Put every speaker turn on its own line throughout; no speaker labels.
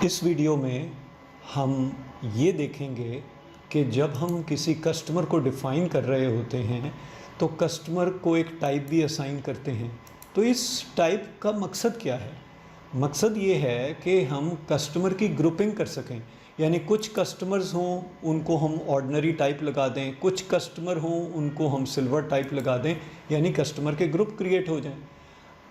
इस वीडियो में हम ये देखेंगे कि जब हम किसी कस्टमर को डिफ़ाइन कर रहे होते हैं तो कस्टमर को एक टाइप भी असाइन करते हैं। तो इस टाइप का मकसद क्या है? मकसद ये है कि हम कस्टमर की ग्रुपिंग कर सकें, यानी कुछ कस्टमर्स हों उनको हम ऑर्डिनरी टाइप लगा दें, कुछ कस्टमर हों उनको हम सिल्वर टाइप लगा दें, यानी कस्टमर के ग्रुप क्रिएट हो जाएं।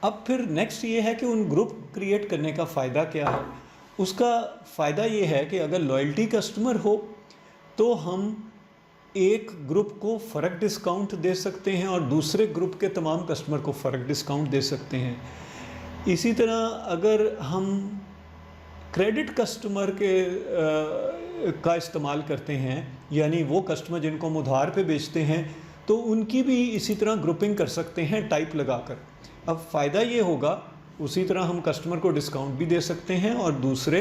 अब फिर नेक्स्ट ये है कि उन ग्रुप क्रिएट करने का फ़ायदा क्या है? उसका फ़ायदा ये है कि अगर लॉयल्टी कस्टमर हो तो हम एक ग्रुप को फ़र्क डिस्काउंट दे सकते हैं और दूसरे ग्रुप के तमाम कस्टमर को फ़र्क डिस्काउंट दे सकते हैं। इसी तरह अगर हम क्रेडिट कस्टमर का इस्तेमाल करते हैं, यानी वो कस्टमर जिनको हम उधार पे बेचते हैं, तो उनकी भी इसी तरह ग्रुपिंग कर सकते हैं टाइप लगाकर। अब फ़ायदा ये होगा, उसी तरह हम कस्टमर को डिस्काउंट भी दे सकते हैं और दूसरे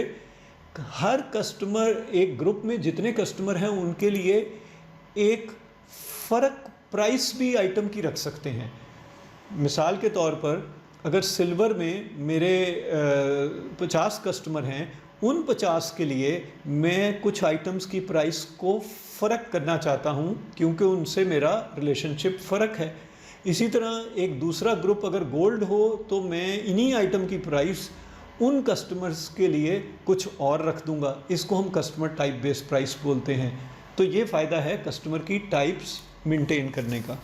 हर कस्टमर, एक ग्रुप में जितने कस्टमर हैं उनके लिए एक फ़र्क प्राइस भी आइटम की रख सकते हैं। मिसाल के तौर पर अगर सिल्वर में मेरे 50 कस्टमर हैं, उन 50 के लिए मैं कुछ आइटम्स की प्राइस को फ़र्क करना चाहता हूं क्योंकि उनसे मेरा रिलेशनशिप फ़र्क है। इसी तरह एक दूसरा ग्रुप अगर गोल्ड हो तो मैं इन्हीं आइटम की प्राइस उन कस्टमर्स के लिए कुछ और रख दूंगा। इसको हम कस्टमर टाइप बेस्ड प्राइस बोलते हैं। तो ये फ़ायदा है कस्टमर की टाइप्स मेंटेन करने का।